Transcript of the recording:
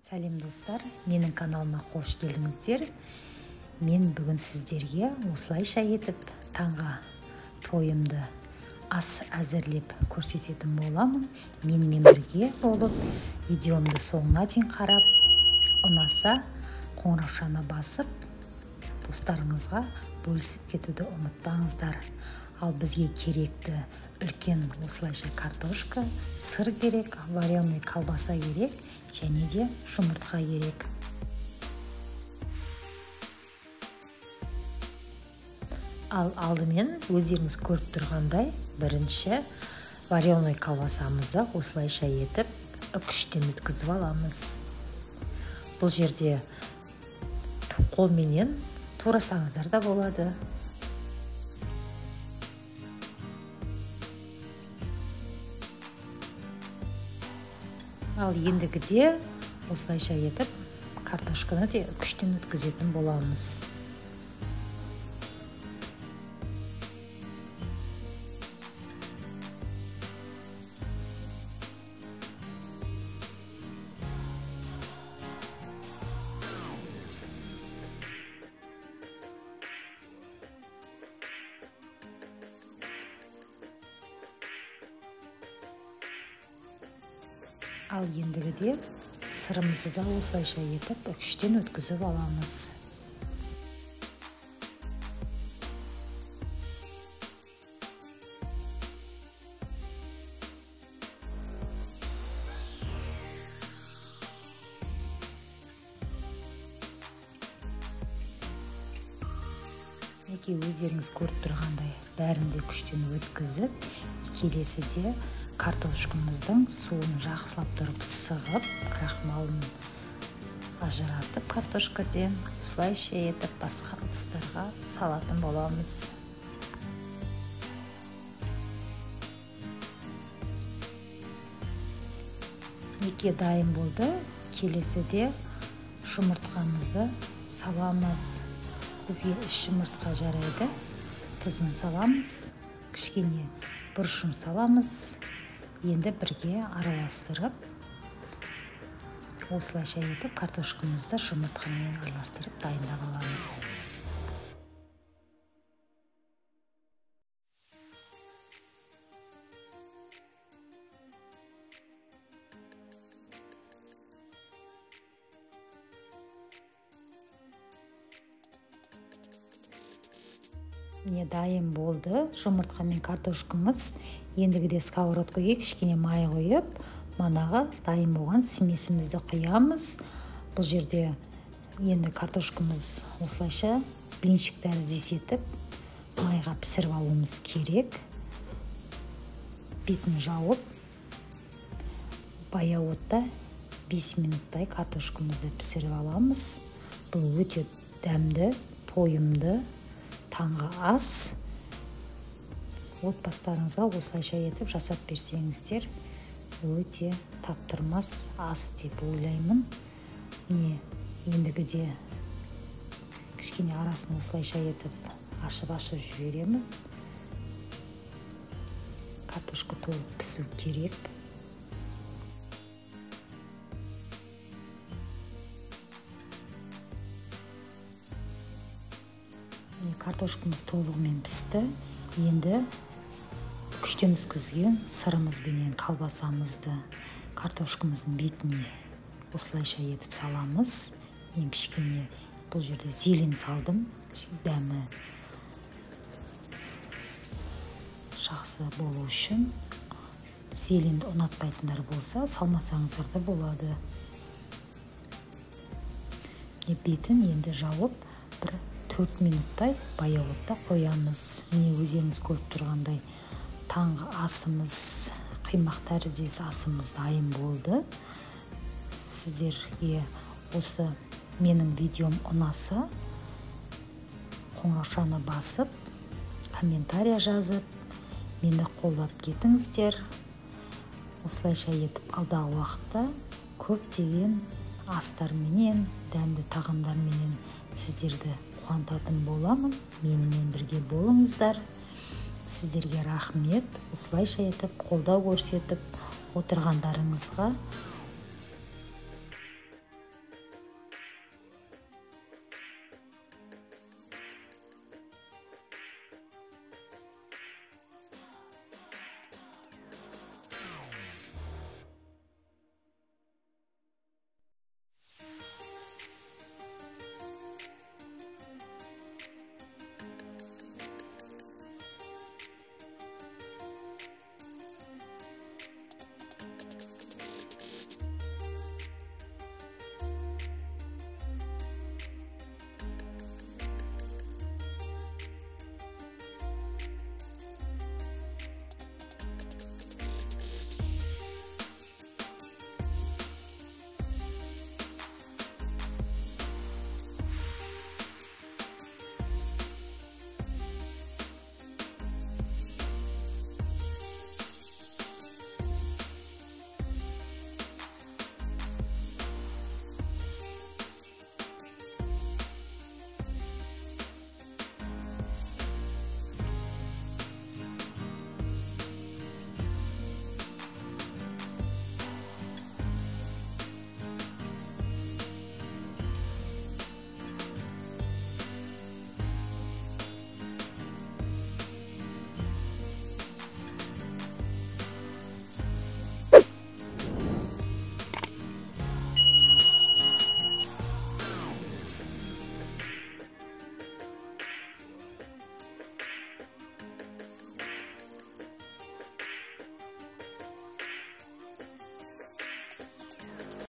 Сәлем достар, менің каналыма қош келдіңіздер. Мен бүгін сіздерге осылайша етіп таңға тойымды ас әзірлеп көрсететін боламын. Менімен бірге болып, видеомды соңына дейін қарап, ұнаса қоңыраушаны басып, достарыңызға бөлісіп кетуді ұмытпаңыздар. Ал бізге керекті үлкен осылайша картошка, сыр керек, вареный колбаса керек, және де жұмыртқа керек. Ал алдымен өздеріңіз көріп тұрғандай, бірінші вареный колбасамызды осылайша етіп үкіштен өткізіп аламыз. Бұл жерде қолменен турасаңыздар да болады. Ал ендігіде осылайша етіп картошканы де үкіштен өткізетін боламыз. Ал ендігіде сырымызды да осылайша етіп үкіштен өткізіп аламыз. Неге өздеріңіз көріп тұрғандай бәрін де үкіштен өткізіп, келесіде картошкамыздың суын жақсылап тұрып сығып, крахмалын ажыратып картошкадан осылайша етіп басқа ыдыстарға салатын боламыз. Неге дайын болды, келесіде жұмыртқамызды саламыз. Бізге 3 жұмыртқа жарайды. Тұзын саламыз, кішкене бұрышын саламыз. Енді бірге араластырып, осылайша етіп картошкамызды жұмыртқамен араластырып дайындап аламыз. Міне дайын болды жұмыртқа мен картошкамыз. Ендігіде сковородкаға кішкене май қойып, манағы дайын болған смесімізді құямыз. Бұл жерде енді картошкамыз осылайша блинчик тәріздес етіп майға пісіріп алуымыз керек. Бетін жауып, баяу отта 5 минуттай картошкамызды пісіріп аламыз. Бұл өте дәмді, тойымды таңғы ас. Отбасыларыңызға осылайша етіп жасап берсеңіздер, өте таптырмас ас деп ойлаймын. Міне ендігіде кішкене арасын осылайша етіп ашып-ашып жібереміз. Картошка толық пісу керек. Картошкамыз толығымен пісті. Енді үкіштен өткізген сырымызбенен колбасамызды картошкамыздың бетіне осылайша етіп саламыз. Мен кішкене бұл жерде зелен салдым. Дәмі жақсы болу үшін. Зеленді ұнатпайтындар болса, салмасаңыздар да болады. Бетін енді жауып, 4 минуттай баяу отта қоямыз. Міне өздеріңіз көріп тұрғандай таңғы асымыз, қимақ тәріздес асымыз дайын болды. Сіздерге осы менің видеом ұнаса, қоңыраушаны басып, комментария жазып, мені қолдап кетіңіздер. Осылайша етіп алдағы уақытта көптеген астарменен, дәмді тағамдарменен сіздерді қуантатын боламын. Менімен бірге болыңыздар. Сіздерге рахмет. Осылайша етіп қолдау көрсетіп отырғандарыңызға